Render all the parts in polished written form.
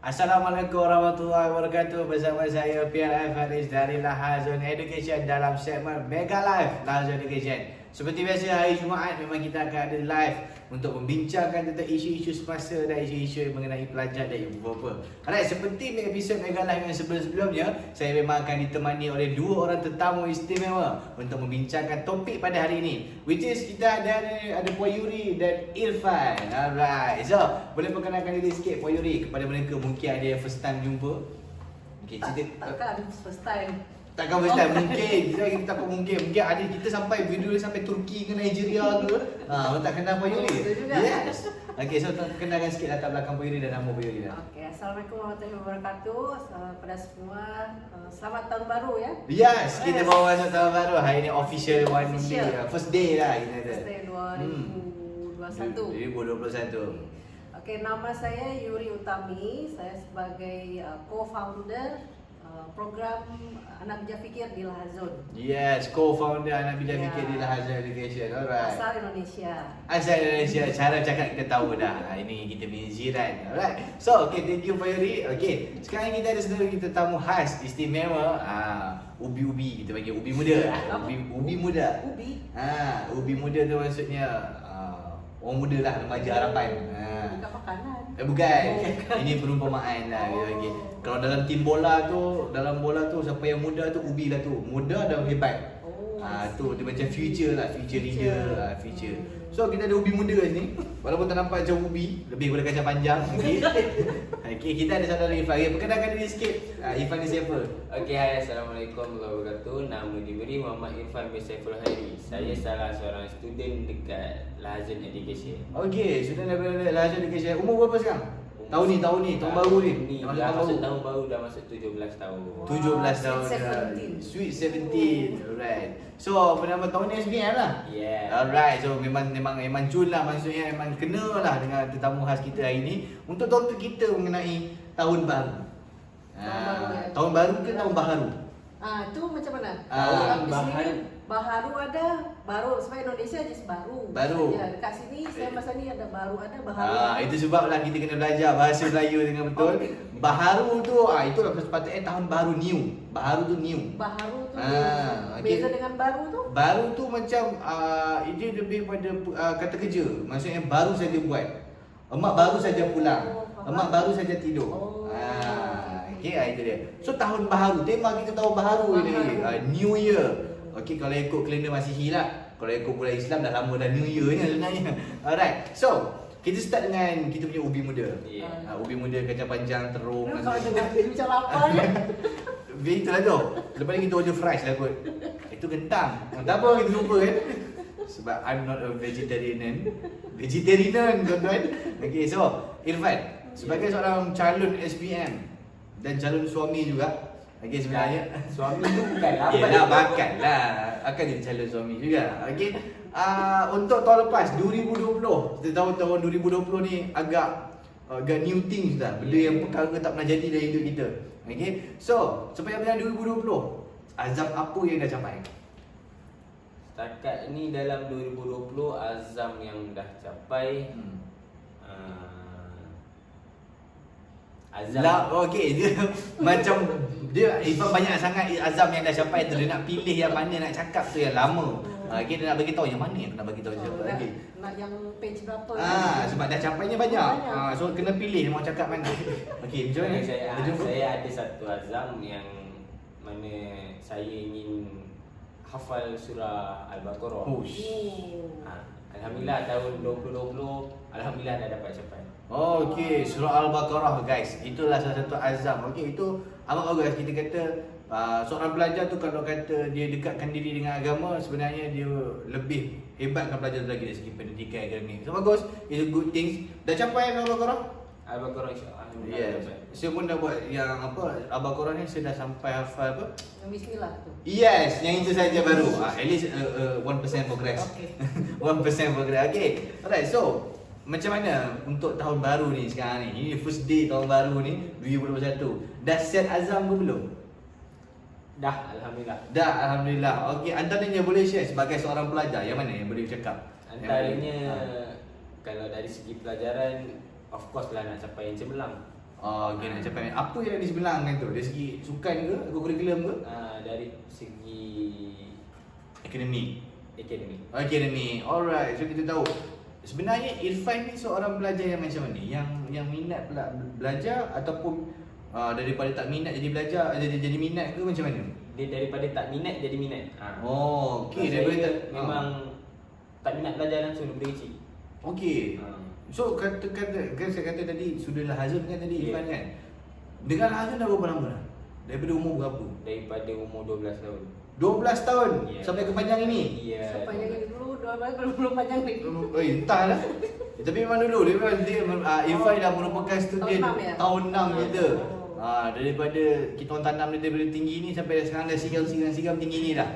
Assalamualaikum warahmatullahi wabarakatuh. Bersama saya PLF Haris dari Lahazon Education dalam segmen Mega Live Lahazon Education. Seperti biasa hari Jumaat memang kita akan ada live untuk membincangkan tentang isu-isu semasa dan isu-isu mengenai pelajar dan ibu bapa. Alright, seperti episod Mega Live yang sebelum-sebelumnya, saya memang akan ditemani oleh dua orang tetamu istimewa untuk membincangkan topik pada hari ini, which is kita ada Puan Yuri dan Irfan. Alright, so boleh perkenalkan diri sikit Puan Yuri kepada mereka mungkin ada yang first time jumpa. Okay, Takkan first time. takkan first time, mungkin kita takut mungkin ada kita sampai video dia sampai Turki ke Nigeria ke. Orang tak kenal Puan Yuri. Betul juga. Yes. Okey, so kenalkan sikit latar belakang Puan Yuri dan nama Puan Yuri dah. Okey, Assalamualaikum warahmatullahi wabarakatuh. Selamat pada semua. Selamat tahun baru ya. Yes, kita bawa masuk tahun baru. Hari ni official one day, Official. first day lah kita kata. Stay 2021. 2021. Okey, nama saya Yuri Utami. Saya sebagai co-founder program Anak Bijak Fikir di Lahazon. Yes, co-founder Anak Bijak Ya. Fikir di Lahazon Education. Alright. Asal Indonesia. Asal Indonesia, cara cakap kita tahu dah. Ini kita punya jiran. Alright. So, okay, thank you Puan Yuri. Okay, sekarang kita ada saudara kita tamu khas istimewa. Ubi-ubi, kita panggil ubi muda. Ubi muda. Ubi. Ubi muda tu maksudnya orang muda lah, remaja harapan. Bukan makanan. Bukan. Ini perumpamaan lah kita panggil. Kalau dalam tim bola tu siapa yang muda tu ubi lah tu. Muda dan hebat. Tu dia macam future lah, future leader, future. So kita ada ubi muda sini. Walaupun tak nampak macam ubi, lebih kepada kacang panjang. Okey. Okey, kita ada saudara Irfan. Okay, perkenalkan diri sikit. Irfan ni siapa? Okey, hai, Assalamualaikum warahmatullahi wabarakatuh. Nama diberi Muhammad Irfan bin Saiful Hari. Saya salah seorang student dekat Lahazon Education. Okey, sudah daripada Lahazon Education. Umur berapa sekarang? Tahun ni, tahun baru ni. Ni Dah dah masuk masuk tahun baru, dah masuk 17 tahun. 17 tahun Sweet dah. 17. Sweet 17. Alright. So, penama tahun ni SBM lah. Yeah. Alright. So, memang cun lah, maksudnya memang kena lah dengan tetamu khas kita hari ni untuk topik kita mengenai tahun baru. Tahun baru ke tahun baharu? Itu macam mana? Tahun Di baharu. sini baharu ada, baru sebab Indonesia just baru. Baru. Ya, dekat sini saya masa ni ada baru ada baharu. Itu sebablah kita kena belajar bahasa Melayu dengan betul. Baharu tu, itu sepatutnya tahun baru, new. Baharu tu new. Baharu tu okey. beza dengan baru tu. Baru tu macam dia lebih pada kata kerja. Maksudnya baru saja buat. Emak baru saja pulang. Emak baru saja tidur. Okey, itu dia. So tahun baharu, tema kita tahun baharu ni. New year. Okey, kalau ikut kalender Masihi lah. Kalau ikut bulan Islam dah lama dah New Year ni sebenarnya. Alright. So, kita start dengan kita punya ubi muda. Yeah. Ubi muda kacang panjang terung. Kalau dengar dia macam lapar ya. Itulah tu. Lepas ni kita order fries lah kot. Itu kentang. Tak apa kita lupa kan. Sebab I'm not a vegetarian. Vegetarian tuan-tuan. Okay, so Irfan sebagai seorang calon SPM dan calon suami juga. Okay, sebenarnya Suami tu bukan apa. yelah, bakal lah. Akan jadi calon suami juga. Okay. Untuk tahun lepas 2020, kita tahu tahun 2020 ni agak new things dah. Benda yang perkara tak pernah jadi dalam hidup kita. Okay. So, sampai yang 2020, azam apa yang dah capai? Setakat ni dalam 2020 azam yang dah capai azam. Lah, okay, dia macam Irfan banyak sangat azam yang dah capai tu. Dia nak pilih yang mana nak cakap tu yang lama. Okay, dia nak bagi tahu yang mana yang nak bagi tahu siapa. Okay. Nak yang page berapa Sebab dah capainya banyak. So kena pilih mau cakap mana. Okey, macam mana? Saya ada satu azam yang mana saya ingin hafal surah Al-Baqarah. Alhamdulillah tahun 2020 alhamdulillah dah dapat capai. Okey, surah Al-Baqarah guys. Itulah salah satu azam. Okey, itu amat bagus. Kita kata seorang pelajar tu kalau kata dia dekatkan diri dengan agama, sebenarnya dia lebih hebatkan pelajar tu lagi dari segi pendidikan akademik. So bagus. It's a good things. Dah capai Al-Baqarah? Al-Baqarah insya-Allah. Yes. Saya pun dah buat yang apa Al-Baqarah ni saya dah sampai hafal apa? Yang bismillah tu. Yes, yang itu saja baru. At least 1% progress. Okey. 1% progress. Okay. Alright, so macam mana untuk tahun baru ni sekarang ni? Ini first day tahun baru ni 2021. Dah set azam ke belum? Dah, alhamdulillah. Dah, alhamdulillah. Okey, antaranya boleh share sebagai seorang pelajar yang mana yang boleh cakap? Antaranya kalau dari segi pelajaran of course lah nak capai yang cemerlang. Okay, nak capai apa yang disebenarkan tu? Dari segi sukan ke, kurikulum ke? Dari segi Akademik. akademik. Alright, so kita tahu sebenarnya Irfan ni seorang pelajar yang macam mana? Yang minat belajar ataupun daripada tak minat jadi belajar, jadi minat ke macam mana? Dia daripada tak minat jadi minat. Oh, okey, Saya daripada memang tak minat belajar langsung daripada kecil. Okey. So kan saya kata tadi sudahlah Hazun kan tadi Irfan kan. Dengan Hazun dah berapa lama dah? Daripada umur berapa? Daripada umur 12 tahun. 12 tahun Ya. sampai ke panjang ini. Ya. So panjang ini dulu, 2 bulan belum panjang lagi. Entahlah. Tapi memang dulu dia Irfan dah merupakan student tahun 6 ya? tahun 6 kita. Oh. Daripada kita orang tanam dia daripada tinggi ni sampai sekarang dah sigam tinggi ni dah.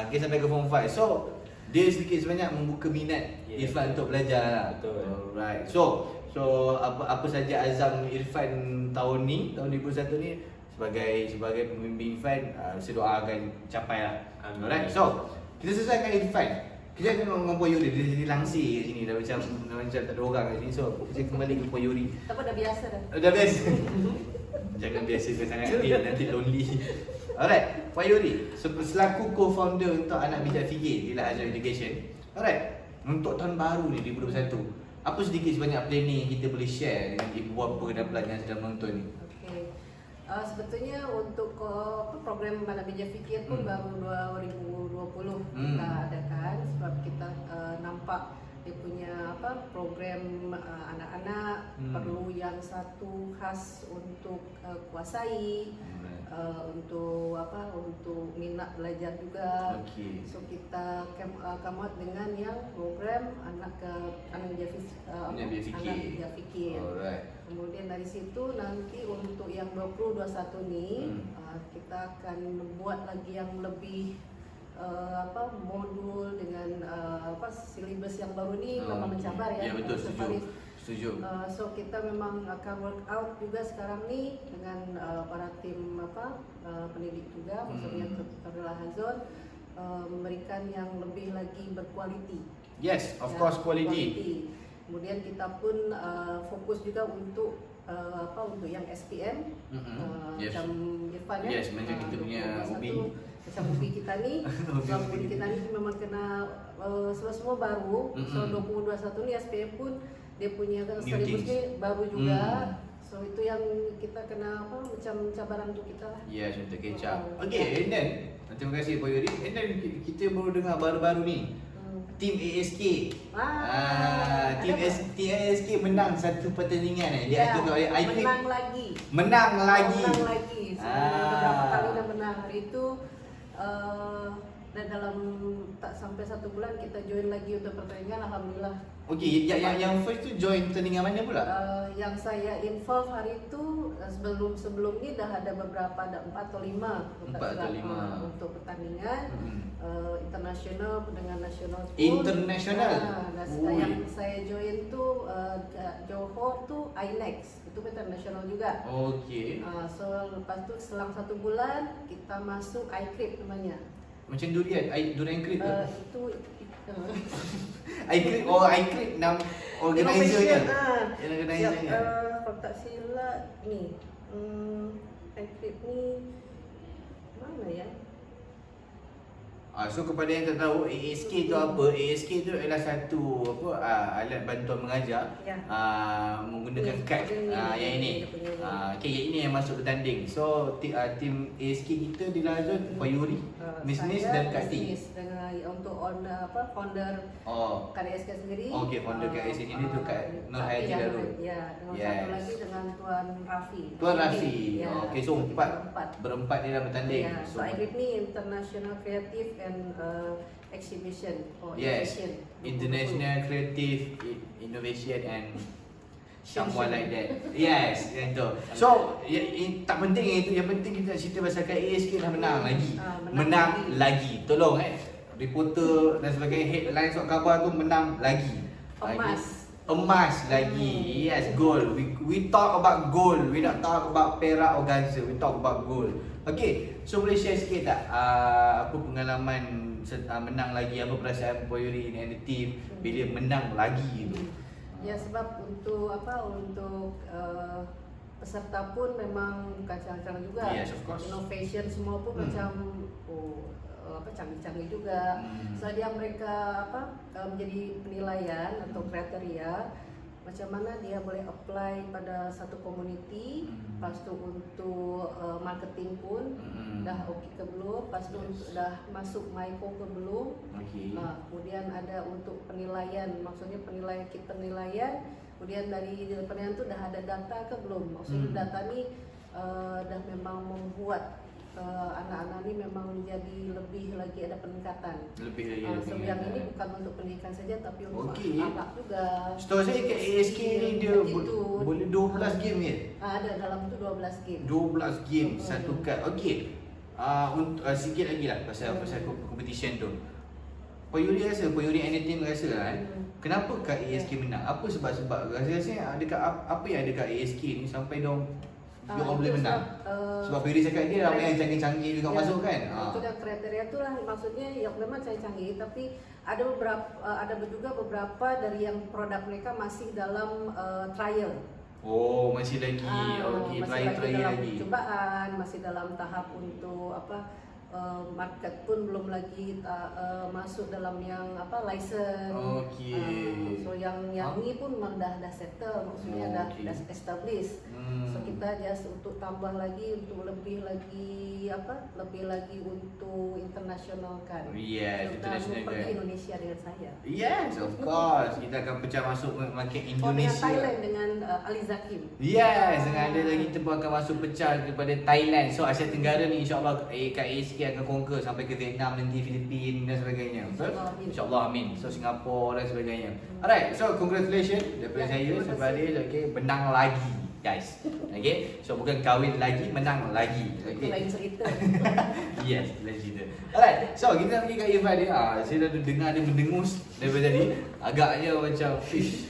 Okay, sampai ke form 5. So dia sedikit sebanyak membuka minat Ya. Irfan untuk belajar lah. Betul. Alright. So apa saja azam Irfan tahun ni, tahun 2021 ni sebagai pembimbing Irfan, saya doakan capai lah. Amin. Alright. So kita selesaikan Irfan. Kita akan dengan Puan Yuri. Dia jadi langsir kat sini dah macam tak ada orang kat sini. So kita kembali ke Puan Yuri. Tak apa, dah biasa dah. Dah biasa. Jangan biasakan sangat nanti lonely. Alright, Puan Yuri, selaku co-founder untuk Anak Bijak Fikir di Al-Azhar Education. Alright, untuk tahun baru ni 2021, apa sedikit sebanyak planning yang kita boleh share dengan ibu bapa dan pelajar yang sedang menonton ni? Okey. Sebetulnya untuk program Anak Bijak Fikir pun baru 2020 kita adakan, sebab kita nampak dia punya program anak-anak perlu yang satu khas untuk kuasai, untuk minat belajar juga. Okey. So kita come out dengan yang program Anak Bijak Fikir. Alright. Kemudian dari situ nanti untuk yang 2021 ni kita akan buat lagi yang lebih modul dengan silibus yang baru ni memang mencabar ya. Ya betul, Masa setuju. Faris. Setuju. So kita memang akan work out juga sekarang ni dengan para tim pendidik juga, maksudnya Ketua Hazon, memberikan yang lebih lagi berkualiti. Yes, of Ya, course quality. Kemudian kita pun fokus juga untuk untuk yang SPM, Yes. macam Irfan ya. Yes, macam kita punya ubi. Macam ubi kita ni, sebab ubi kita ni memang kena semua baru. So 2021 ni SPM pun dia punya silibus ni baru juga. So itu yang kita kena macam cabaran untuk kita lah. Yes, untuk kecap. Okay, and then terima kasih Puan Yuri. And then kita baru dengar baru-baru ni Team ASK. Team ASK menang satu pertandingan dia akan oleh iClick. Menang lagi. Menang lagi. So, beberapa kali dah menang. Hari itu dan dalam tak sampai 1 bulan kita join lagi untuk pertandingan, alhamdulillah. Okey, yang first tu join pertandingan mana pula? Yang saya involve hari itu sebelum ni dah ada beberapa, ada 4 atau 5 untuk pertandingan internasional dengan nasional pun. Internasional. Yang saya join tu Johor tu INEX, itu internasional juga. Okey. So lepas tu selang 1 bulan kita masuk iCreate namanya. Macam durian creep tu. Itu iCreep, iCreep nama organizer-nya. Organizer-nya. Kalau tak silap ni iCreate ni mana ya? So kepada yang tak tahu ASK tu apa? ASK tu adalah satu alat bantuan mengajar Ya. menggunakan kad yang ini. Okay, yang ini yang masuk bertanding. So tim ASK kita di Lazon, Puan Yuri, Miss dan Kak T. Dengan untuk founder Kak ASK sendiri. Okey, founder Kak ASK ini tu Kak Nur Haji Darul. Ya, dengan satu lagi dengan Tuan Rafi. Tuan Rafi. Ya. Okey, so berempat ni dalam bertanding. Ya, so iCreate ni International Creative and Exhibition or Yes, Innovation. International Creative Innovation and someone like that. Yes, yang tu. So, tak penting yang itu. Yang penting kita nak cerita pasal KASK dah menang lagi. Menang lagi. Tolong reporter dan sebagainya, headline surat khabar tu menang lagi. Emas lagi. Yes, gold. We talk about gold. We not talk about perak or ganza. We talk about gold. Okay, so boleh share sikit tak apa pengalaman menang lagi, apa perasaan Puan Yuri and the team bila menang lagi tu? Ya, sebab untuk peserta pun memang bukan canggih-canggih juga. Yes, of course. Innovation semua pun macam canggih-canggih juga. Setelah mereka menjadi penilaian atau kriteria, macam mana dia boleh apply pada satu community, lepas tu untuk marketing pun dah okey ke belum, lepas tu dah masuk MyCo ke belum. Kemudian ada untuk penilaian, maksudnya penilaian, kemudian dari penilaian tu dah ada data ke belum, maksudnya data ni dah memang membuat anak-anak ni memang menjadi lebih lagi ada peningkatan. So yang ini bukan untuk pendidikan saja tapi untuk anak juga. Setahu saya kat ASK ni dia boleh 12 game ya? Ada dalam tu 12 game. 12 game satu kad. Okey. Sikit lagi lah pasal competition tu. Payuri anything rasa kan. Kenapa kat ASK menang? Apa sebab-sebab? Rasa-rasa apa yang ada kat ASK ni sampai dia orang boleh menang? Sebab Payuri cakap dia ramai yang canggih-canggih juga masuk kan. Itu dah kriteria tu lah, maksudnya yang memang canggih-canggih, tapi ada juga beberapa dari yang produk mereka masih dalam trial. Oh, masih lagi. Okey, masih trial dalam lagi. percubaan, masih dalam tahap untuk market pun belum lagi masuk dalam yang license. Okey. So yang ni pun memang dah settle, maksudnya dah establish. So kita just untuk tambah lagi untuk lebih lagi untuk internasionalkan. Yes, international pergi kan. Indonesia dengan saya. Yes, of course. Kita akan pecah masuk market Indonesia. Dengan Thailand dengan Ali Zakim. Yes, dengan ada lagi kita pun akan masuk pecah kepada Thailand. So Asia Tenggara ni insya-Allah kat ASK akan conquer sampai ke Vietnam nanti, Filipina dan sebagainya. InsyaAllah amin. So Singapura dan sebagainya. Alright, so congratulations daripada saya Syafadil. Okay, menang lagi guys. Okay, so bukan kahwin lagi, menang lagi. Okay. Lain cerita. Yes, lain cerita. Alright, so kita pergi kat Irfan ni. Saya dah dengar dia mendengus daripada tadi. Agaknya macam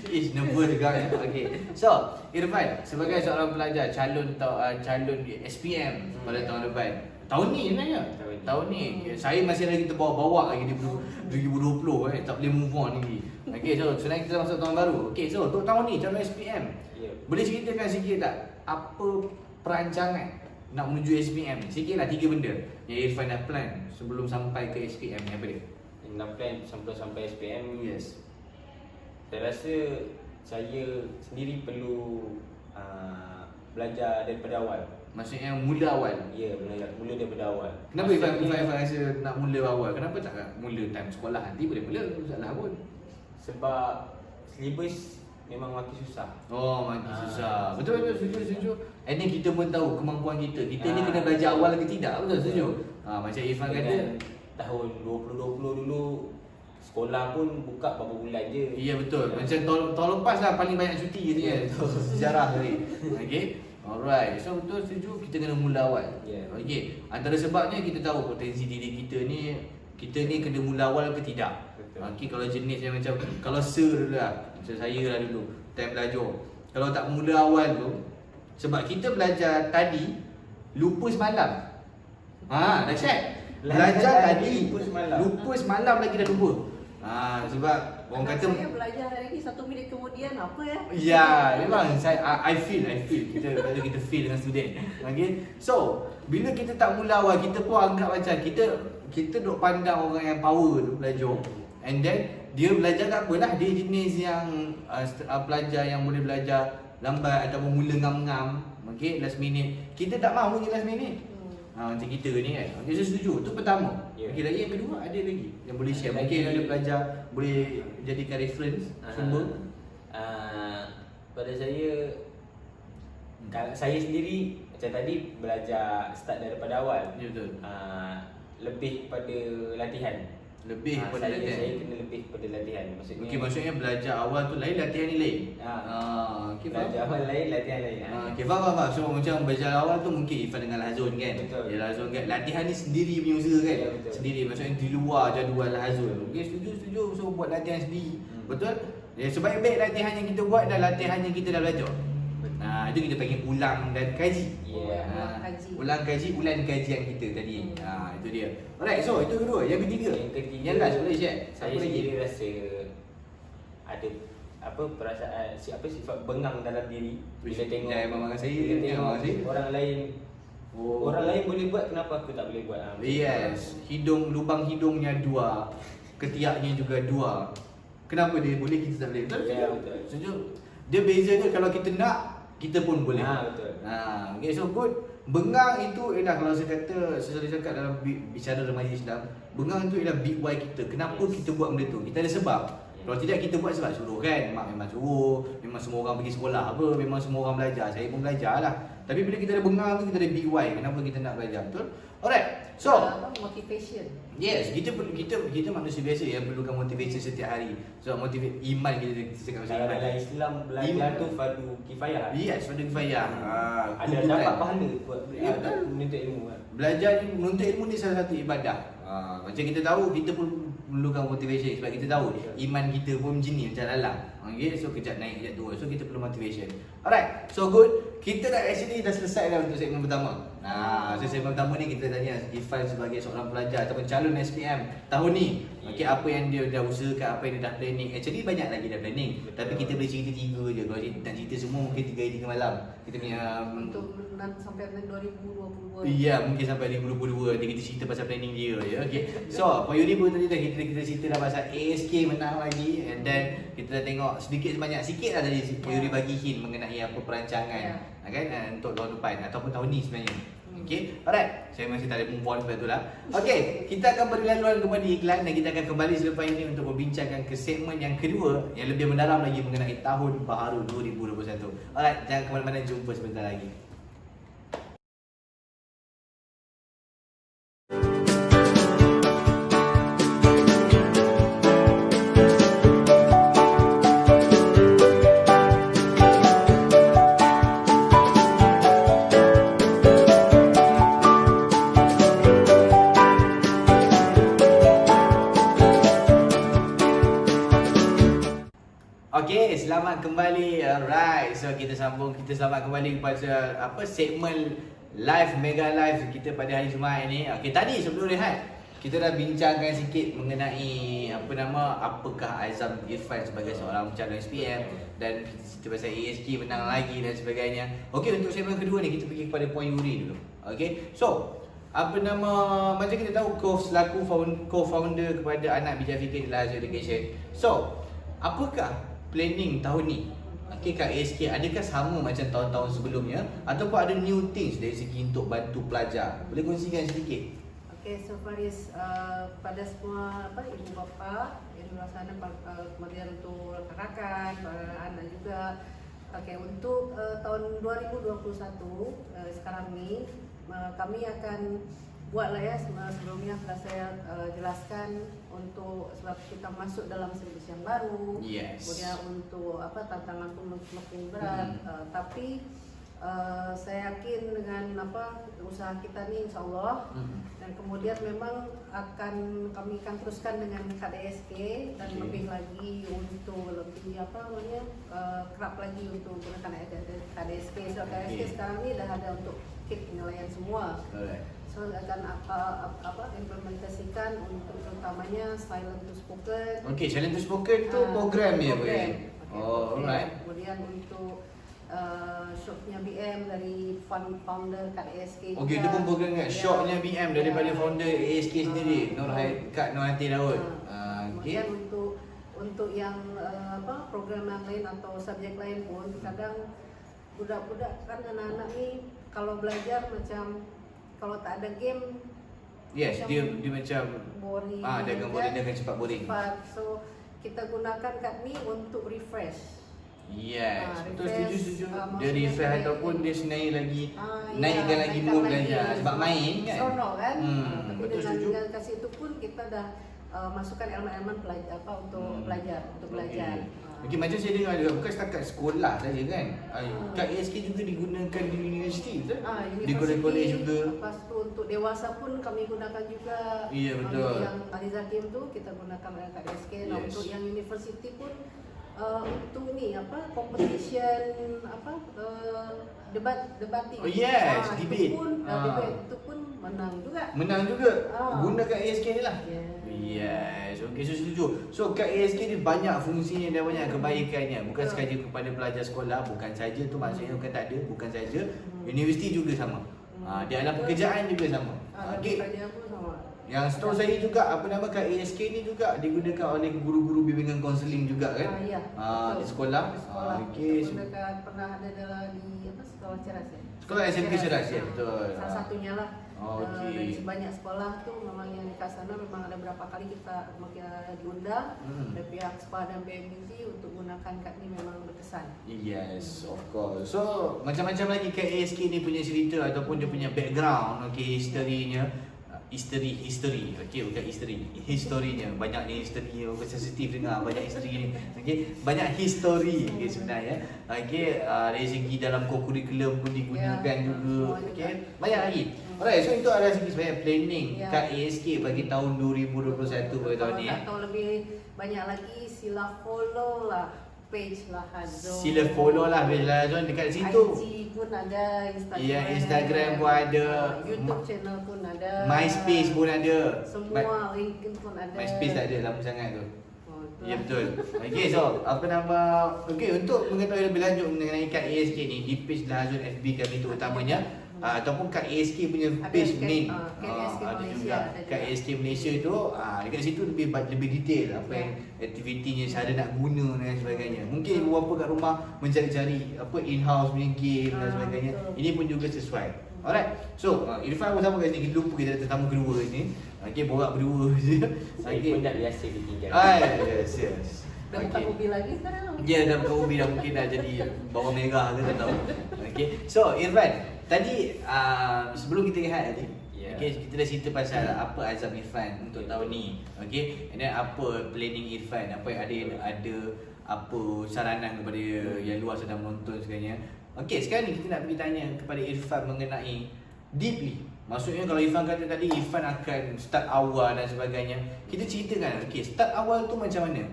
nervous juga. Okay, so Irfan sebagai seorang pelajar calon SPM pada tahun depan. Tahun ni sebenarnya. Tahun ni saya masih lagi terbawa-bawa lagi di 2020 tak boleh move on lagi. Okay, so sebenarnya kita masuk tahun baru. Okay, so untuk tahun ni calon SPM. Boleh ceritakan sikit tak apa perancangan nak menuju SPM ni? Sikitlah 3 benda yang Irfan dah plan sebelum sampai ke SPM ni, apa dia? Nak plan sebelum sampai SPM. Yes. Saya rasa saya sendiri perlu belajar daripada awal. Maksudnya mula awal. Ya, mula daripada awal. Kenapa Irfan rasa nak mula awal? Kenapa tak mula time sekolah? Nanti boleh mula, tak salah pun. Sebab syllabus memang makin susah. Oh, makin susah. Betul, setuju. And then kita pun tahu kemampuan kita. Kita ni kena belajar awal ke tidak, betul, setuju? Macam Irfan kata tahun 2020 dulu sekolah pun buka berapa bulan je. iya betul. Macam tahun lepas lah paling banyak cuti gitu kan. Sejarah tadi. Okay. Alright. So betul, setuju, kita kena mula awal. Okay. Antara sebabnya kita tahu potensi diri kita ni kena mula awal ke tidak. Okay, kalau jenis yang macam kalau dulu lah, macam saya lah dulu time belajar, kalau tak mula awal tu, sebab kita belajar tadi lupa semalam. Dah check. Belajar tadi lupa semalam lagi dah lupa. Sebab orang kata saya belajar hari ni 1 minit kemudian apa ya? Ya, memang I feel kita feel dengan student. Okay. So, bila kita tak mula awal, kita pun anggap macam kita duk pandang orang yang power tu belajar. And then dia belajar tak apalah, dia jenis yang pelajar yang boleh belajar lambat ataupun mula ngam-ngam. Okay, last minute. Kita tak mahu je last minute. Macam kita ni kan. Okay, saya setuju. Itu pertama. Okay, lagi yang kedua ada lagi yang boleh share. Mungkin ada pelajar boleh jadikan reference sumber. Pada saya, kalau saya sendiri macam tadi belajar start daripada awal. Ya, betul. Lebih pada latihan. Lebih kepada latihan. Saya kena lebih kepada latihan. Maksudnya belajar awal tu lain, latihan ni lain. Okay, belajar awal lain, latihan lain. Okay, faham. So macam belajar awal tu mungkin Irfan dengan Hazul kan. Betul. Ya, Hazul kan. Latihan ni sendiri punya usaha kan. Ya, betul. Sendiri, maksudnya di luar jadual Hazul. Okay, setuju. So buat latihan sendiri. Betul? Ya, sebaik-baik latihan yang kita buat dan latihan yang kita dah belajar. Itu kita panggil ulang dan kaji. Ulang kajian kita tadi. Itu dia. Alright, so itu kedua. Yang ketiga. Yang last boleh share. Saya sendiri rasa perasaan sifat bengang dalam diri bila tengok Jangan saya, bila tengok jangan saya. orang lain. Orang lain boleh buat, kenapa aku tak boleh buat? Yes, lubang hidungnya 2, ketiaknya juga 2. Kenapa dia boleh, kita tak boleh? Betul? Ya, betul. Setuju? Dia bezanya kalau kita nak, kita pun boleh. Betul. Okay, so good. Bengang itu ialah, kalau saya kata, saya selalu cakap dalam bicara remaja Islam, bengang itu ialah big why kita. Kenapa kita buat benda tu? Kita ada sebab. Kalau tidak, kita buat sebab suruh kan. Mak memang suruh, memang semua orang pergi sekolah apa, memang semua orang belajar. Saya pun belajar lah. Tapi bila kita ada bengang tu, kita ada big why. Kenapa kita nak belajar, betul? Alright. So, motivation. yes, kita manusia biasa yang perlukan motivation setiap hari. So, iman kita cakap pasal Kalau iman. dalam Islam belajar tu fardu kifayah. Yes, fardu kifayah. Ada dapat pahala buat Ya, betul. menuntut ilmu kan. Belajar ni, menuntut ilmu ni salah satu ibadah. Macam kita tahu, kita pun perlukan motivation sebab kita tahu iman kita pun macam ni, macam dalam. Okay, so kejap naik, kejap turun. So kita perlu motivation. Alright, so good. Kita dah actually dah selesai dah untuk segmen pertama. So segmen pertama ni kita tanya Irfan sebagai seorang pelajar ataupun calon SPM tahun ni. Okay, apa yang dia dah usahakan, apa yang dia dah planning. Actually banyak lagi dah planning. Betul. Tapi kita boleh cerita 3 je. Kalau nak cerita semua mungkin 3 hari 3 malam. Kita punya Untuk sampai 2022. ya, mungkin sampai 2022 nanti kita cerita pasal planning dia ya. Okay. So, for Yuri pun tadi dah kita cerita dah pasal ASK menang lagi, and then kita dah tengok sedikit sebanyak sikit lah tadi Yuri bagi hint mengenai apa perancangan kan untuk tahun depan ataupun tahun ni sebenarnya. Okay, alright. Saya masih tak ada move on sebab itulah. Okay, kita akan berlaluan kepada iklan dan kita akan kembali selepas ini untuk membincangkan ke segmen yang kedua yang lebih mendalam lagi mengenai tahun baharu 2021. Alright, jangan ke mana-mana, jumpa sebentar lagi. Okay, selamat kembali. Alright, so kita selamat kembali kepada segmen live, mega live kita pada hari Jumaat ini. Okay, tadi sebelum rehat kita dah bincangkan sikit mengenai apakah azam Irfan sebagai seorang calon SPM, dan kita cerita pasal ASK menang lagi dan sebagainya. Okay, untuk segmen kedua ni kita pergi kepada poin Yuri dulu. Okay, so macam kita tahu kau selaku co-founder kepada anak bijak fikir di Lahazan Education. So, apakah planning tahun ni? Okay, kat ASK adakah sama macam tahun-tahun sebelumnya ataupun ada new things dari segi untuk bantu pelajar? Boleh kongsikan sedikit? Okay, so Faris, pada semua ibu bapa yang di luar sana, kemudian untuk rakan-rakan, para anak juga. Okay, untuk tahun 2021 sekarang ni kami akan buatlah ya, sebelumnya telah saya jelaskan untuk sebab kita masuk dalam silibus yang baru. Yes. Kemudian untuk tantangan pun semakin berat, tapi saya yakin dengan usaha kita ni insyaAllah, dan kemudian memang kami akan teruskan dengan KDSK dan lebih lagi untuk lebih kerap lagi untuk menggunakan KDSK. So KDSK sekarang ni dah ada untuk kit penilaian semua. So akan implementasikan untuk terutamanya silent to spoken. Okay, silent to spoken tu program ni apa ya? Oh, alright. Kemudian untuk shopnya BM dari founder KDSK. Okay, itu pun program kan? Shopnya BM daripada founder ASK sendiri, Kak Nurhati Daud. Kemudian untuk yang program yang lain atau subjek lain pun kadang budak-budak kan, anak-anak ni kalau belajar macam kalau tak ada game, yes, dia macam boring. dia akan cepat boring. So kita gunakan kat ni untuk refresh. Yes, betul, refresh, setuju. Dia maksudnya refresh naik- ataupun dia sebenarnya lagi naikkan lagi naikkan mood lagi. belajar sebab main kan. Seronok kan? Tapi Betul, dengan setuju. kasih itu pun kita dah masukkan elemen-elemen untuk belajar. Okay, macam saya dengar juga, bukan setakat sekolah saja kan. Kat ASK juga digunakan di universiti, betul? Di kolej-kolej juga. Lepas tu untuk dewasa pun kami gunakan juga. Ya, betul. Yang Aliza Game tu kita gunakan kat ASK. Nah, Yes. untuk yang universiti pun untuk ni competition debating. Oh, yes, Itu debate. pun debate itu pun menang juga. Menang juga. Ah. Gunakan ASK ni lah. Yeah. Yes, okay, so setuju. So kad ASK ni banyak fungsinya dan banyak kebaikannya. Bukan sekadar kepada pelajar sekolah, bukan saja tu maksudnya bukan tak ada, bukan saja. Universiti juga sama. Dia ada pekerjaan juga sama. Okay. Pekerjaan pun sama. Yang setahu saya juga apa nama kad ASK ni juga digunakan oleh guru-guru bimbingan kaunseling juga kan? Ya. Di sekolah. Di sekolah. Okey. Pernah ada dalam di apa sekolah Ceras ya. Sekolah SMK Ceras ya, betul. Salah satunya lah. Okey. Dari sebanyak sekolah tuh memang yang di sana memang ada berapa kali kita diundang dari pihak SPA dan PMBC untuk gunakan kad ini memang berkesan. Yes, of course. So, macam-macam lagi kad ASK ni punya cerita ataupun dia punya background, okay, historinya. History. Okey, bukan historinya. Banyak ni history yang sensitif dengar, banyak history ni. Okey, banyak history okay, sebenarnya. Okey, dari segi dalam kurikulum pun digunakan juga. Okey, banyak lagi. Alright, so itu adalah segi sebenarnya planning kad ASK bagi tahun 2021 bagi tahun ni. Kalau tahu lebih banyak lagi sila follow lah page lah Hazon. Sila follow lah page lah Hazon dekat situ. IG pun ada, Instagram. Ya, Instagram pun ada. YouTube channel pun ada. MySpace pun ada. Semua LinkedIn pun ada. MySpace tak ada, lama sangat tu. Oh, Ya betul. Okey, so apa nama? Okey, untuk mengetahui lebih lanjut mengenai kad ASK ni di page Lahazun FB kami tu utamanya ataupun kad ASK punya page Ada main. kad ASK Ada Malaysia, juga ada kad juga. ASK Malaysia tu dekat situ lebih detail apa yang aktivitinya, cara nak guna dan sebagainya. Mungkin ibu bapa kat rumah mencari-cari apa in-house punya game dan sebagainya. Betul. Ini pun juga sesuai. Alright. So, Irfan bersama kat sini. Kita lupa kita ada tetamu kedua ni. Okey, borak berdua je. Saya pun dah biasa ditinggal. Yes. Dah bukan mobil lagi sekarang. Ya, dah bukan ubi dah mungkin dah jadi bawang merah ke tak tahu. Okey. So, Irfan, tadi sebelum kita rehat tadi, okey, kita dah cerita pasal apa azam Irfan untuk tahun ni. Okey. And then apa planning Irfan, apa yang ada apa saranan kepada yang luar sedang menonton sekalian. Okey, sekarang ni kita nak pergi tanya kepada Irfan mengenai deeply. Maksudnya kalau Irfan kata tadi Irfan akan start awal dan sebagainya. Kita ceritakan, okey, start awal tu macam mana?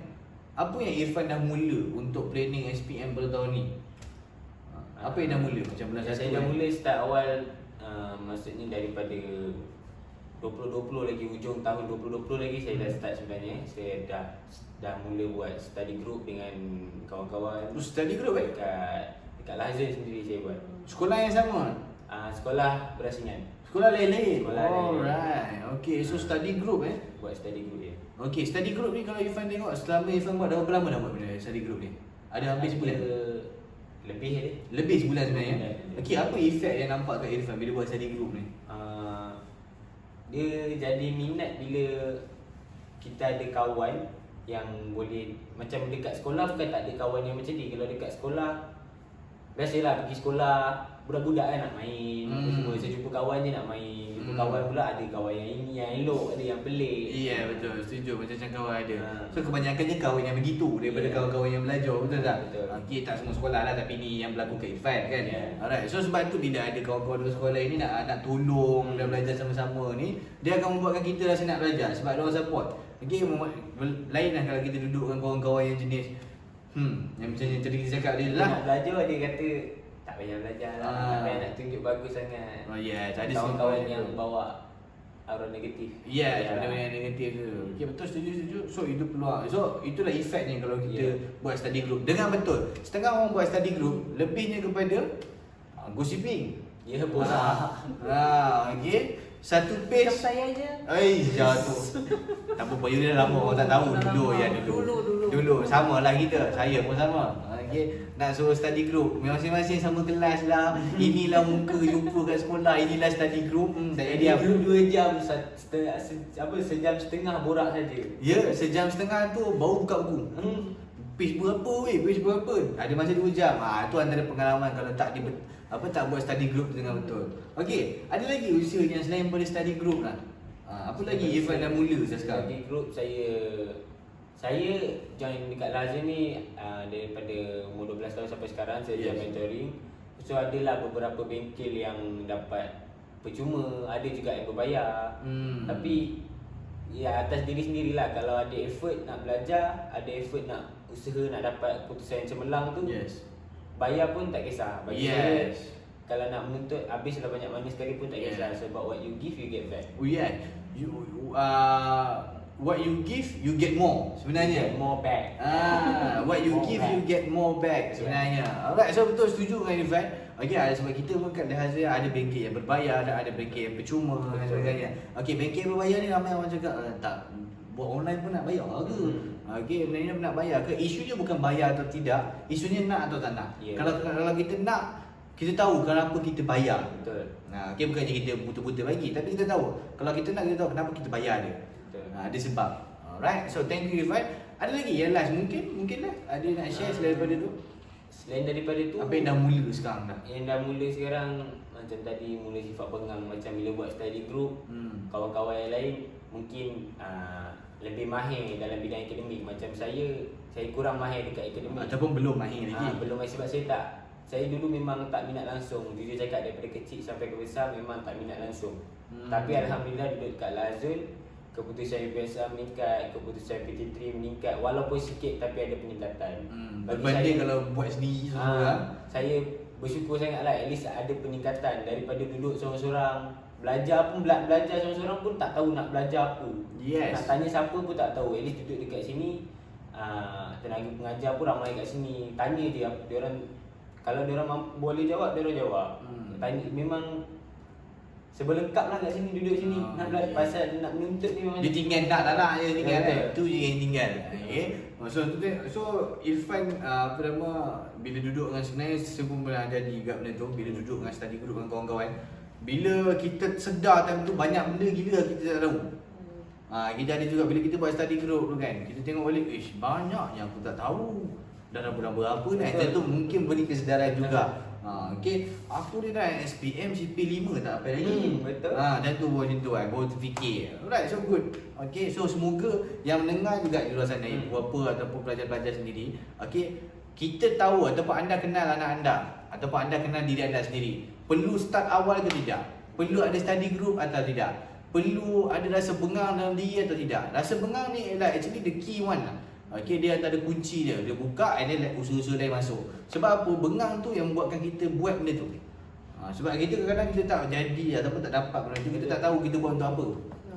Apa yang Irfan dah mula untuk planning SPM pada tahun ni? Apa yang dah mula macam bulan 1? Saya dah mula start awal maksudnya daripada 2020 lagi, hujung tahun 2020 lagi saya dah start sebenarnya. Saya dah mula buat study group dengan kawan-kawan. Study group Dekat Lahazun sendiri saya buat. Sekolah yang sama? Sekolah berasingan. Sekolah lain-lain? Sekolah lain-lain. Alright. Okay, so study group Buat study group dia. Okay, study group ni kalau Irfan tengok selama Irfan buat dah berapa lama dah buat benda study group ni? Ada hampir sebulan? Lebih ada. Lebih sebulan sebenarnya? Lebih. Okay, apa efek yang nampak kat Irfan bila buat study group ni? Dia jadi minat bila kita ada kawan yang boleh, macam dekat sekolah bukan tak ada kawan yang macam ni. Kalau dekat sekolah biasalah pergi sekolah budak-budak kan nak main semua. Saya jumpa kawan je nak main. Jumpa kawan pula ada kawan yang ini yang elok, ada yang pelik. Ya, betul, setuju, macam kawan ada. So kebanyakannya kawan yang begitu daripada kawan-kawan yang belajar, betul tak? Betul. Okay, tak semua sekolah lah, tapi ni yang berlaku kat Irfan kan. Alright, so sebab tu bila ada kawan-kawan dari sekolah ini nak tolong dan belajar sama-sama ni, dia akan membuatkan kita rasa nak belajar sebab dia orang support. Okay, lain lah kalau kita duduk dengan kawan-kawan yang jenis yang macam yang tadi kita cakap dia lah. Nak belajar dia kata tak payah belajar lah, tak payah nak tunjuk bagus sangat. Oh yes, ada kawan-kawan yang bawa aura negatif. Ya, benda-benda yang negatif tu. Okay, betul, setuju. So itu peluang. So itulah efeknya kalau kita buat study group. Dengar betul. Setengah orang buat study group, lebihnya kepada gossiping. Ya, bosan. Okay. Satu page. Macam saya je. Jatuh. Tak apa, you dah lama orang tak tahu. Dulu sama lah kita. Saya pun sama. Okay. Nak suruh study group, masing-masing sama kelas lah. Inilah muka jumpa kat sekolah. Inilah study group. Saya diam. Group 2 jam, sejam setengah borak saja. Ya, sejam setengah tu baru buka buku. Page berapa page berapa? Ada masa 2 jam. Itu antara pengalaman kalau tak tak buat study group dengan betul. Okey, ada lagi usaha yang selain pada study group lah. Apa lagi Irfan dah mula sekarang? Study group saya join dekat Lahazun ni daripada umur 12 tahun sampai sekarang saya join mentoring. So adalah beberapa bengkel yang dapat percuma, ada juga yang berbayar. Tapi ya atas diri sendirilah. Kalau ada effort nak belajar, ada effort nak usaha nak dapat keputusan yang cemerlang tu, bayar pun tak kisah. Bagi saya, kalau nak menuntut habislah banyak mana sekali pun tak kisah, sebab what you give you get back. Oh yeah, what you give you get more sebenarnya. Get more back. What you give you get more back sebenarnya. Alright, so betul setuju dengan Irfan. Okay, sebab kita pun kat The Hustle ada bengkel yang berbayar dan ada bengkel yang percuma dan sebagainya. Okay, bengkel yang berbayar ni ramai orang cakap tak buat online pun nak bayar ke? Okay, sebenarnya nak bayar ke? Isunya bukan bayar atau tidak, isunya nak atau tak nak. Kalau kita nak, kita tahu kenapa kita bayar. Betul. Okay, bukannya kita buta-buta bagi, tapi kita tahu. Kalau kita nak, kita tahu kenapa kita bayar dia. Ada sebab. Alright, so thank you Irfan. Ada lagi yang last mungkin lah ada nak share selain daripada tu? Selain daripada tu, apa yang dah mula sekarang dah? Yang dah mula sekarang macam tadi mula sifat bengang, macam bila buat study group, kawan-kawan yang lain mungkin lebih mahir dalam bidang akademik. Macam saya kurang mahir dekat akademik. Ataupun belum mahir lagi. Belum mahir sebab saya dulu memang tak minat langsung. Jujur cakap, daripada kecil sampai ke besar memang tak minat langsung. Tapi alhamdulillah duduk kat Lazul, keputusan UPSR meningkat, keputusan PT3 meningkat, walaupun sikit tapi ada peningkatan. Berbanding kalau buat sendiri semua. Saya bersyukur sangatlah, at least ada peningkatan daripada duduk seorang-seorang. Belajar belajar seorang-seorang pun tak tahu nak belajar apa. Nak tanya siapa pun tak tahu. At least duduk dekat sini, tenaga pengajar pun ramai kat sini. Tanya je diorang, kalau diorang boleh jawab, diorang jawab. Tanya, memang sebelengkap lah kat sini, duduk sini. Nak belajar pasal nak menuntut ni memang dia tinggal tak nak je tinggal kan. Tu je yang tinggal. Okay. So Irfan bila duduk dengan, sebenarnya saya pun pernah jadi juga benda tu. Bila duduk dengan study group dengan kawan-kawan, bila kita sedar time tu banyak benda gila kita tak tahu. Kita ada juga bila kita buat study group tu kan, kita tengok balik, banyak yang aku tak tahu. Dah berapa dah. Tentu mungkin beri kesedaran juga. Okay, aku dia dah SPM CP5 tak apa lagi. Betul. Dan tu macam tu kan, baru terfikir. Alright, so good. Okay, so semoga yang mendengar juga di luar sana, ibu bapa ataupun pelajar-pelajar sendiri, okay, kita tahu ataupun anda kenal anak anda ataupun anda kenal diri anda sendiri, perlu start awal ke tidak? Perlu ada study group atau tidak? Perlu ada rasa bengang dalam diri atau tidak? Rasa bengang ni ialah actually the key one lah. Okay, dia ada kunci dia. Dia buka and then usaha-usaha lain masuk. Sebab apa? Bengang tu yang membuatkan kita buat benda tu. Sebab kita kadang-kadang kita tak jadi ataupun tak dapat benda tu, kita tak tahu kita buat untuk apa.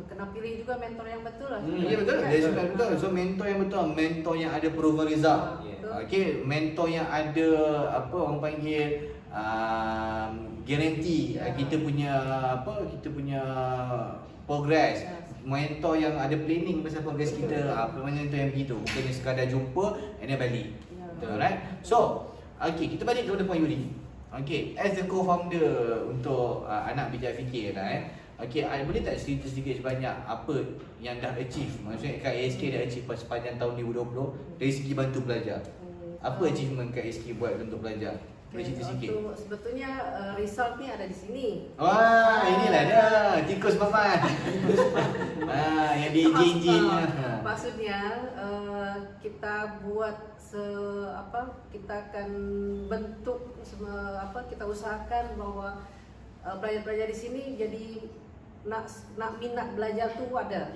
Kena pilih juga mentor yang betul lah. Ya betul. Betul. So mentor yang betul, mentor yang ada proven result. Okay, mentor yang ada apa orang panggil guarantee kita punya progress. Mentor yang ada planning pasal progress kita, mentor yang begitu, bukannya sekadar jumpa and then balik. Alright. So, okay, kita balik kepada Puan Yuri. Okay, as the co-founder untuk Anak Bijak Fikir lah okay, boleh tak cerita sedikit sebanyak apa yang dah achieve? Maksudnya kat ASK dah achieve sepanjang tahun 2020 dari segi bantu pelajar. Apa achievement kat ASK buat untuk pelajar? Boleh cerita sikit? Sebetulnya result ni ada di sini. Wah, inilah dia, tikus paman. Yang di engine. Maksudnya kita buat kita akan bentuk kita usahakan bahwa pelajar-pelajar di sini jadi nak minat belajar tu ada.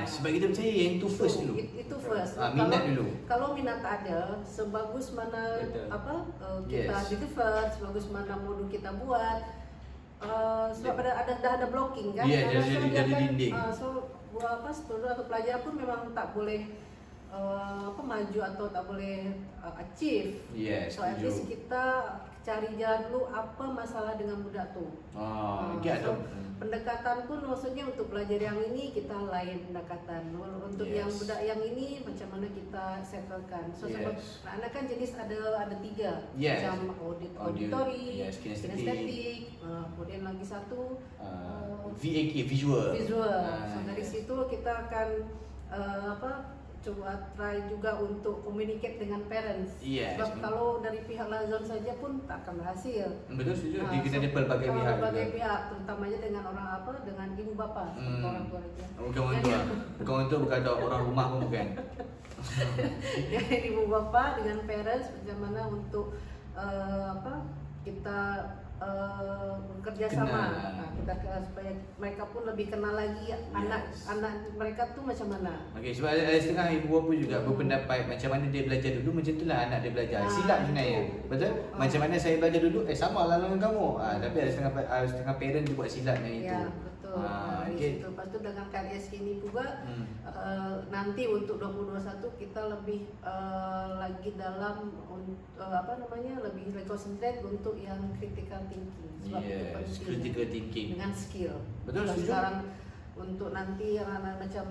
Sebab kita percaya yang itu first dulu. Itu first. Minat dulu. Kalau minat tak ada, sebagus mana kita deliver, sebagus mana modul kita buat, sebab dah ada blocking kan. Jadi dinding. So student atau pelajar pun memang tak boleh maju atau tak boleh achieve. So at least kita cari jalan dulu apa masalah dengan budak tu. Pendekatan pun maksudnya untuk pelajar yang ini kita lain pendekatan. Untuk yang budak yang ini macam mana kita settlekan. So sebab anak-anak kan jenis ada 3 macam auditory, kinestetik, kemudian lagi satu VAK, visual. So dari situ kita akan coba try juga untuk communicate dengan parents. Sebab kalau dari pihak Lazon saja pun tak akan berhasil. Betul, setuju. Kita ada pelbagai pihak. Pelbagai pihak, terutamanya dengan orang dengan ibu bapa, orang tua dia. Bukan orang tua. Bukan orang tua, bukan ada orang rumah pun bukan. Ibu bapa dengan parents macam mana untuk kita bekerja sama. supaya mereka pun lebih kenal lagi anak mereka tuh macam mana. Okey, sebab ada setengah ibu bapa juga berpendapat macam mana dia belajar dulu, macam itulah anak dia belajar. Silap sebenarnya. Betul? Macam mana saya belajar dulu, sama lah dengan kamu. Tapi ada setengah parent dia buat silap dengan itu. Ya, betul. Okay. Lepas tu dengan KDS ini juga nanti untuk 2021 kita lebih lagi dalam lebih concentrate untuk yang critical thinking. Sebab itu penting. Critical thinking Dengan skill. Betul, setuju. Sekarang untuk nanti yang anak macam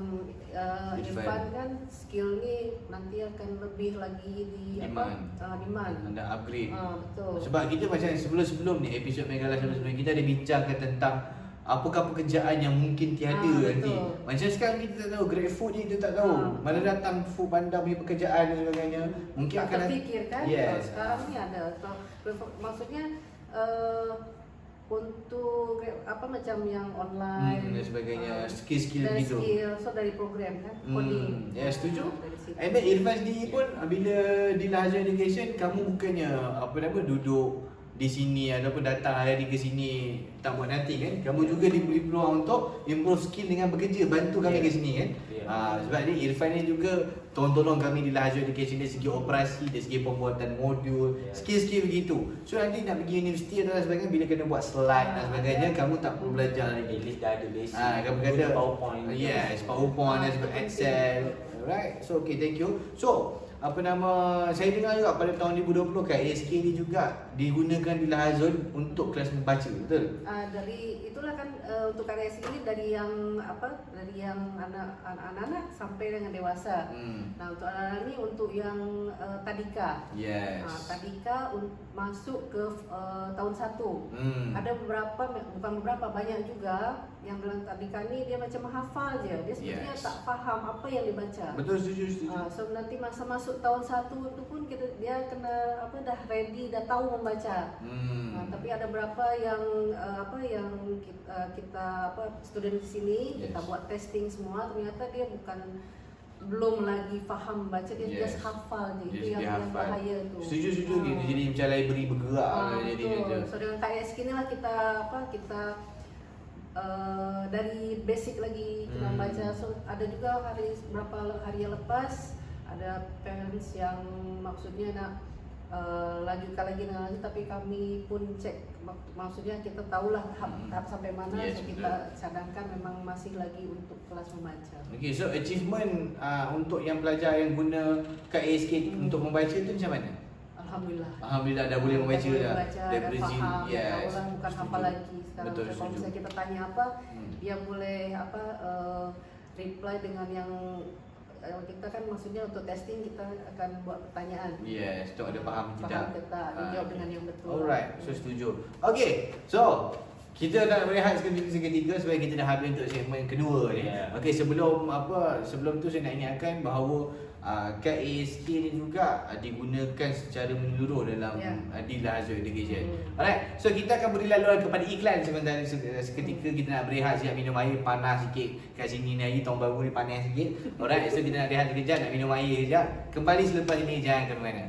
Irfan kan skill ni nanti akan lebih lagi demand. Anda upgrade. Betul. Sebab kita macam sebelum ni episod Mega Live sebelum kita ada bincangkan tentang apakah pekerjaan yang mungkin tiada nanti. Macam sekarang kita tak tahu Grab Food ni, kita tak tahu. Mana datang Food Panda punya pekerjaan dan sebagainya. Mungkin kita akan fikir kan. Yes. Sekarang ni ada. Maksudnya untuk macam yang online dan sebagainya, skill-skill dari gitu. skill, so dari program kan, coding. Ya, setuju. Dari situ. And then Irfan sendiri pun bila di Lahja Education, kamu bukannya duduk di sini ataupun datang hari ke sini tak buat nanti kan. Kamu juga diberi peluang untuk improve skill dengan bekerja, bantu kami ke sini kan. Sebab ni Irfan ni juga tolong kami di Lahja Education dari segi operasi, dari segi pembuatan modul, skill-skill begitu. So nanti nak pergi universiti atau sebagainya, bila kena buat slide dan sebagainya, kamu tak perlu belajar lagi. At least dah ada basic. Kamu kata PowerPoint. Yes, PowerPoint dan sebagainya, Excel. Alright. So okay, thank you. So saya dengar juga pada tahun 2020 KASK ni juga digunakan di Lahazon untuk kelas membaca, betul? Dari itulah kan untuk KASK ini dari yang anak-anak sampai dengan dewasa. Nah, untuk anak-anak ni untuk yang tadika. Yes. Tadika masuk ke tahun 1. Ada banyak juga yang dalam tadika ni dia macam menghafal je. Dia sebenarnya tak faham apa yang dibaca. Betul, setuju. So nanti masa masuk tahun 1 tu pun dia kena dah ready, dah tahu membaca. Tapi ada berapa yang kita student di sini kita buat testing semua, ternyata dia belum lagi faham baca, dia just hafal je. Itu yang bahaya tu. Setuju gitu. Jadi macam library bergerak jadi betul. So dengan KSK ni lah kita dari basic lagi kita baca. So ada juga beberapa hari yang lepas ada parents yang maksudnya nak lanjutkan lagi dengan lagi, tapi kami pun cek, maksudnya kita tahulah tahap sampai mana. So kita cadangkan memang masih lagi untuk kelas membaca. Okay, so achievement untuk yang pelajar yang guna KASK untuk membaca tu macam mana? Alhamdulillah dah boleh membaca dah. Dah faham. Yes. Orang bukan hafal lagi sekarang. Betul, kalau misalnya kita tanya apa, dia boleh reply dengan yang kita kan maksudnya untuk testing kita akan buat pertanyaan. Yes, untuk ada faham tidak. Dia jawab dengan yang betul. Alright, so setuju. Okay, so kita nak berehat seketika sebab kita dah habis untuk segmen kedua ni. Okay, sebelum tu saya nak ingatkan bahawa KASK ni juga digunakan secara menyeluruh dalam di Lahza Education. Alright, so kita akan beri laluan kepada iklan sebentar seketika. Kita nak berehat siap minum air, panas sikit kat sini ni, hari tahun baru ni panas sikit. Alright, so kita nak rehat sekejap, nak minum air sekejap. Kembali selepas ini, jangan ke mana.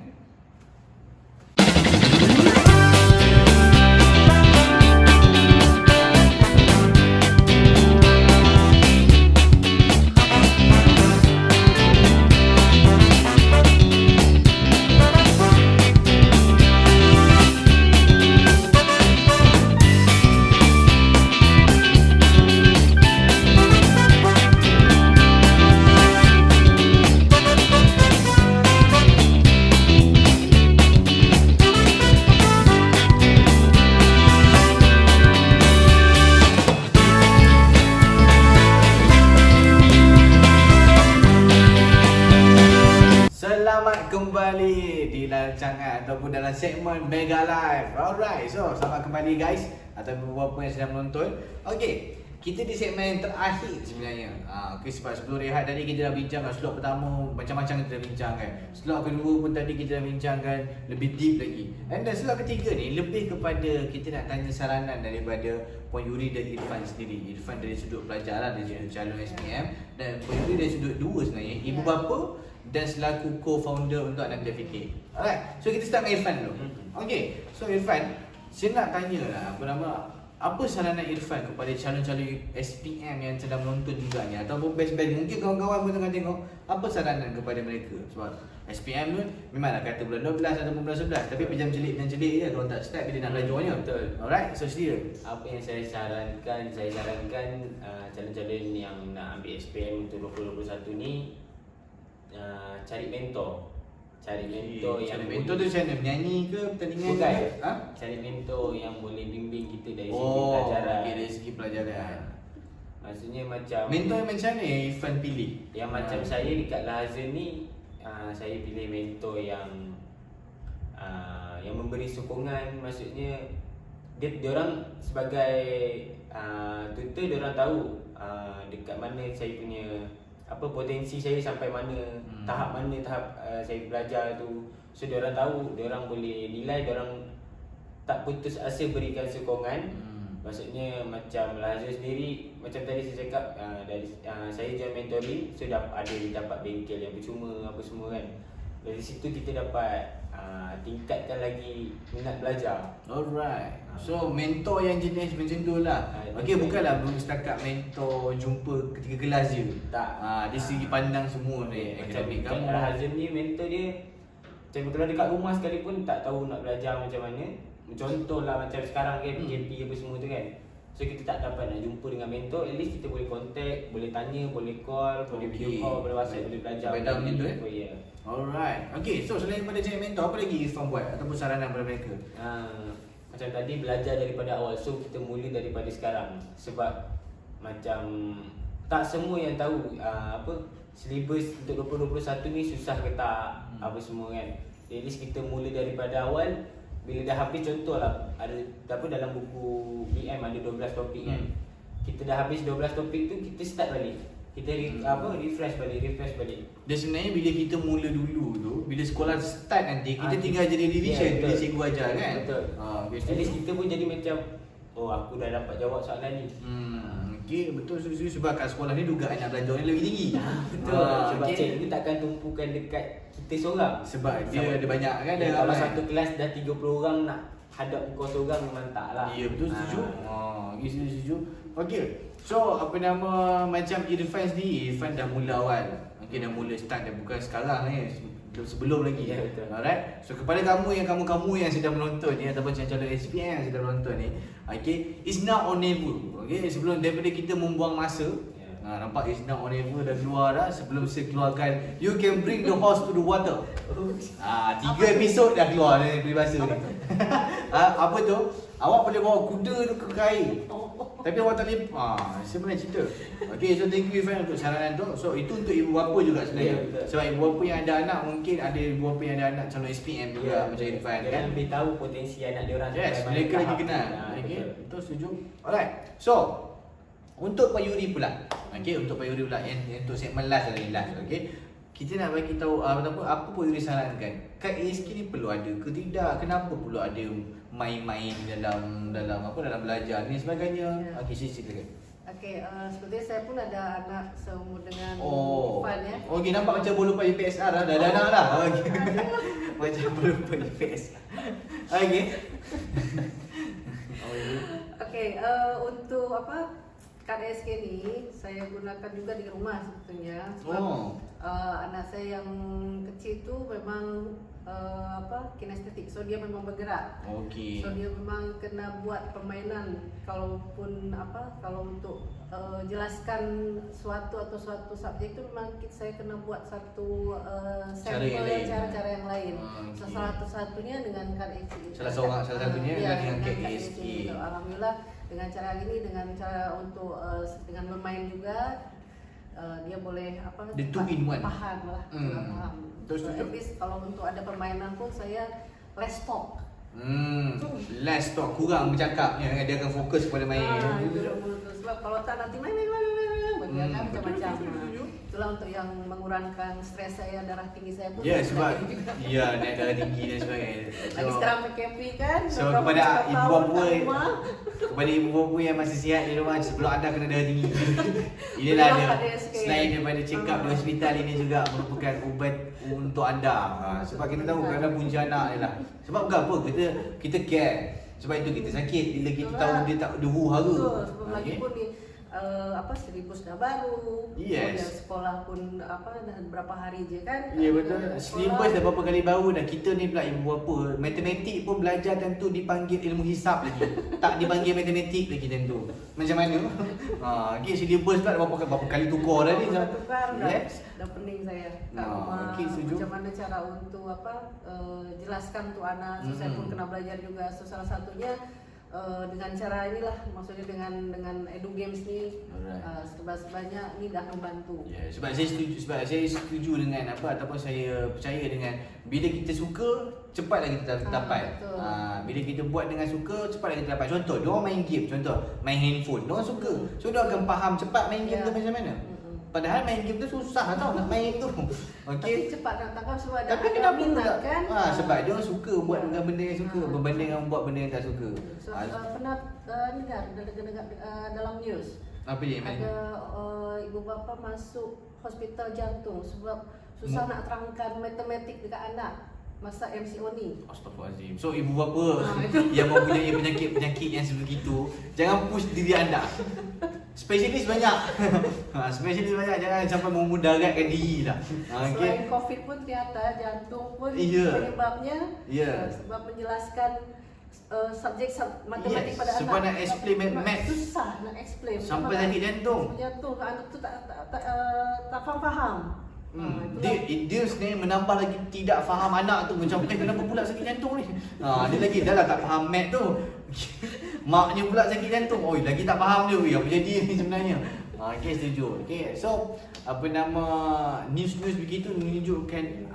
Kembali di rancangan ataupun dalam segmen Mega Live. Alright, so selamat kembali guys atau beberapa yang sedang menonton. Okay, kita di segmen terakhir sebenarnya. Okay, sebab sebelum rehat tadi kita dah bincang slot pertama macam-macam kita dah bincangkan. Slot kedua pun tadi kita dah bincangkan lebih deep lagi. And dan slot ketiga ni lebih kepada kita nak tanya saranan daripada Puan Yuri dan Irfan sendiri. Irfan dari sudut pelajar lah, dari sudut calon SPM, dan Puan Yuri dari sudut dua sebenarnya, ibu bapa dan selaku co-founder untuk Anak Muda Fikir. Alright, so kita start dengan Irfan dulu. Okay, so Irfan, saya nak tanya lah apa saranan Irfan kepada calon-calon SPM yang sedang menonton juga ni ataupun best-best mungkin kawan-kawan pun tengah tengok, apa saranan kepada mereka? Sebab SPM tu memanglah kata bulan 12 ataupun bulan 11 tapi pejam celik je kalau tak start bila nak belajarnya. Betul. Alright, so sedia. Apa yang saya sarankan calon-calon yang nak ambil SPM untuk 2021 ni cari mentor. Cari mentor yang mentor tu macam mana? Menyanyi ke? Pertandingan bukan. ke? Ha? Cari mentor yang boleh bimbing kita dari segi Oh, pelajaran. okay, dari segi pelajaran. Maksudnya macam Mentor yang macam mana yang Irfan pilih? yang macam saya dekat Lahazan ni, saya pilih mentor yang memberi sokongan. Maksudnya diorang sebagai tutor, diorang tahu dekat mana saya punya potensi saya sampai mana, tahap saya belajar tu. So diorang tahu, diorang boleh nilai, diorang tak putus asa berikan sokongan. Maksudnya macam Lahazan sendiri, macam tadi saya cakap, dari saya join mentoring, so dapat bengkel yang percuma apa semua kan. Dari situ kita dapat tingkatkan lagi minat belajar. Alright. So mentor yang jenis macam tu lah. Okey, bukanlah setakat mentor jumpa ketika kelas je. Tak. Dari segi pandang semua ni. Macam Akademik kat kamu. Lahazan ni mentor dia macam kalau dekat rumah sekalipun tak tahu nak belajar macam mana. Contohlah macam sekarang kan PKP apa semua tu kan. So kita tak dapat nak jumpa dengan mentor, at least kita boleh contact, boleh tanya, boleh call, boleh video call, boleh WhatsApp, boleh belajar. Betul macam tu Ya. Alright. Okay, so selain daripada cari mentor, apa lagi Irfan buat ataupun saranan kepada mereka? Macam tadi belajar daripada awal, so kita mula daripada sekarang. Sebab macam tak semua yang tahu syllabus untuk 2021 ni susah ke tak, apa semua kan. At least kita mula daripada awal. Bila dah habis, contohlah ada dalam buku BM ada 12 topik kan. Kita dah habis 12 topik tu, kita start balik. Kita refresh balik. Dan sebenarnya bila kita mula dulu tu, bila sekolah start nanti, kita tinggal jadi revision bila cikgu ajar kan? Betul. At least kita pun jadi macam, oh aku dah dapat jawab soalan ni. Okay, betul setuju sebab kat sekolah ni dugaan nak belajar ni lebih tinggi. Betul. Sebab cikgu takkan tumpukan dekat kita seorang. Sebab dia ada banyak kan, ada kalau ramai. satu kelas dah 30 orang nak hadap kau seorang memang tak lah. Ya, betul setuju. Okay, setuju. Okay, so apa nama macam Irfan sendiri, Irfan dah mula awal. Okay, dah mula start, dah bukan sekarang ni, sebelum lagi. Ya, betul. Alright. So kepada kamu yang sedang menonton ni ataupun calon SPM yang sedang menonton ni, okay, it's not on never. Okay, sebelum daripada kita membuang masa, nampak it's not on never dah keluar dah. Sebelum saya keluarkan You Can Bring the Horse to the Water. 3 episod dah keluar dari peribahasa ni. Apa tu? Awak boleh bawa kuda tu ke air. Tapi awak tak boleh. Saya pernah cerita. Okay, so thank you Irfan untuk saranan tu. So itu untuk ibu bapa juga sebenarnya. Sebab ibu bapa yang ada anak, mungkin ada ibu bapa yang ada anak calon SPM juga macam Irfan kan. Dia lebih tahu potensi anak dia orang. Yes, mereka lagi kenal. Okay, betul setuju. Alright. So untuk Pak Yuri pula. Okay, untuk Pak Yuri pula yang untuk segmen last dari last. Okay, kita nak bagi tahu apa Pak Yuri sarankan. Kat ASK ni perlu ada ke tidak? Kenapa perlu ada main-main dalam belajar ni sebagainya? Okay, silakan. Okay, seperti saya pun ada anak seumur dengan Irfan ya. Okay, nampak macam bola pagi PSR lah. Dah ada anak lah. Okay. Macam bola pagi PSR. Okay. Okay, untuk kad SK ni saya gunakan juga di rumah sebetulnya. Sebab anak saya yang kecil tu memang kinestetik, so dia memang bergerak. Okay. So dia memang kena buat permainan kalau untuk jelaskan suatu subjek tu memang saya kena buat satu sampel cara-cara yang lain. So salah satunya dengan kad SK. Salah satunya dengan kad SK. Alhamdulillah dengan cara ini, dengan cara untuk dengan bermain juga dia boleh The two in one. paham lah. Paham. Terus So, at least kalau untuk ada permainan pun saya less talk. Less talk, kurang bercakapnya, dia akan fokus kepada main. Sebab kalau tak nanti main macam-macam. Itulah untuk yang mengurangkan stres saya, darah tinggi saya pun. Ya, sebab naik darah tinggi dan sebagainya. Lagi sekarang PKP kan. So kepada ibu bapa yang masih sihat di rumah, sebelum anda kena darah tinggi, inilah dia. Selain daripada check up di hospital, ini juga merupakan ubat untuk anda. Sebab kita tahu kadang punca anak ni lah. Sebab bukan apa, kita care. Sebab itu kita sakit bila kita Betul tahu lah. dia tak ada huru-hara. Betul, sebelum lagi pun ni silibus dah baru. Yes. Kemudian sekolah pun dah berapa hari je kan. Ya betul. Sekolah. Silibus dah berapa kali baru dah. Kita ni pula ibu bapa. Matematik pun belajar tentu dipanggil ilmu hisap lagi. Tak dipanggil matematik lagi tentu. Macam mana? Okay, silibus pula dah berapa kali tukar dah ni. Dah tukar dah. Yes. Dah pening saya kat rumah. Okay, setuju. Macam mana cara untuk jelaskan untuk anak. So saya pun kena belajar juga. So salah satunya dengan cara inilah, maksudnya dengan Edu Games ni. Alright. Sebanyak ni dah membantu. Ya, sebab saya setuju dengan ataupun saya percaya dengan bila kita suka cepatlah kita dapat. Betul. Bila kita buat dengan suka cepatlah kita dapat. Contoh, dia orang main game, contoh main handphone, dia orang suka. So dia akan faham cepat main game tu macam mana. Padahal main game tu susah tau nak main tu. Tapi cepat nak tangkap sebab Tapi ada kenapa minat pula? kan? Sebab dia orang suka buat dengan benda yang suka berbanding dengan buat benda yang tak suka. So, pernah ni kan dalam news Apa dia main? ada ibu bapa masuk hospital jantung sebab susah nak terangkan matematik dekat anak masa MCO ni. Astaghfirullahaladzim. So ibu bapa yang mempunyai penyakit-penyakit yang sebegitu, jangan push diri anda. Spesialis banyak. Spesialis banyak, jangan sampai memudaratkan diri lah. Selain COVID pun ternyata jantung pun Ya. penyebabnya Ya. sebab menjelaskan subjek matematik Yes, pada sebab anak. nak explain math. Susah nak explain. Sampai sakit jantung. Jantung anak tu tak faham. Dia sebenarnya menambah lagi tidak faham anak tu. Macam kenapa pula sakit jantung ni. Dia lagi dah lah tak faham math tu. Maknya pula sakit jantung. Lagi tak faham dia. Apa jadi ni sebenarnya. Okay, setuju. Okay, so news-news begitu menunjukkan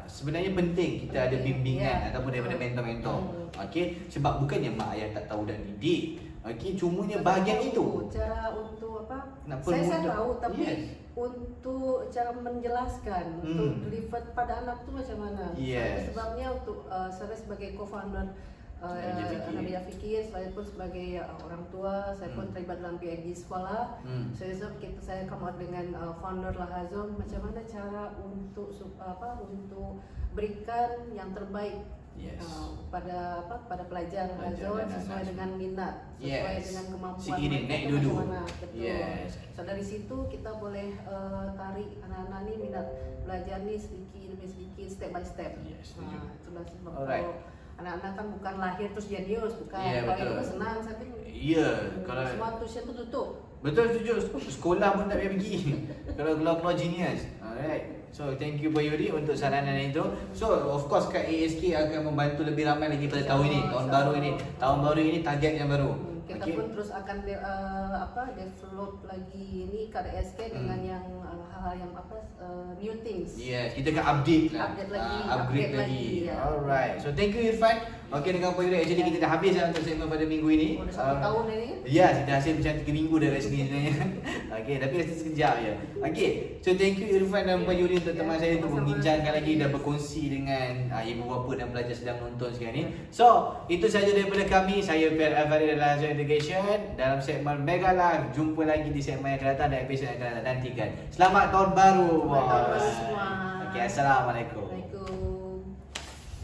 sebenarnya penting kita ada bimbingan ataupun daripada mentor-mentor. Okay, sebab bukannya mak ayah tak tahu dan didik. Okay, cumanya bahagian itu. Cara untuk Nak saya permudah. tahu tapi Yes. untuk cara menjelaskan untuk deliver pada anak tu macam mana. Yes. Sebabnya untuk saya sebagai co-founder Nabila Fikir, saya pun sebagai orang tua, saya pun terlibat dalam PNG sekolah. Saya come out dengan founder Lahazon, macam mana cara untuk berikan yang terbaik. Yes. pada pelajar Lahazon sesuai dengan minat, sesuai dengan kemampuan Seiring, naik mereka dulu. macam mana. Betul. Yes. So dari situ kita boleh tarik anak-anak ni minat belajar ni sedikit demi sedikit, step by step. Yes, setuju. Itulah sebab Alright. kalau anak-anak kan bukan lahir terus jenius, bukan. Ya, Kalau betul. itu senang tapi Kalau semua tuition tu tutup. betul setuju. Sekolah pun tak payah pergi. Kalau keluar genius. Alright. So thank you Pak Yuri untuk saranan itu. So of course Kak ASK akan membantu lebih ramai lagi pada tahun ini, tahun baru ini. Tahun baru ini target yang baru. Kita pun terus akan develop lagi ini KDSK dengan yang hal-hal yang new things. Yes, kita akan update lah. Update lagi, Upgrade upgrade lagi. lagi, ya. Alright. So thank you Irfan. Okay, dengan Pak Yuri actually kita dah habis lah untuk segmen pada minggu ini. Dah 1 tahun ini. Ya, kita hasil macam 3 minggu dah kat sini sebenarnya. Okay, tapi rasa sekejap je. Okay, so thank you Irfan dan Pak Yuri untuk teman saya untuk membincangkan lagi dan berkongsi dengan ibu bapa dan pelajar sedang menonton sekarang ni. So, itu sahaja daripada kami. Saya Pierre Alvari dan Lahazon Education dalam segmen Mega Live. Jumpa lagi di segmen yang akan datang dan episod yang akan datang. Nantikan. Selamat tahun baru. Selamat tahun baru semua. Okay, Assalamualaikum. Assalamualaikum.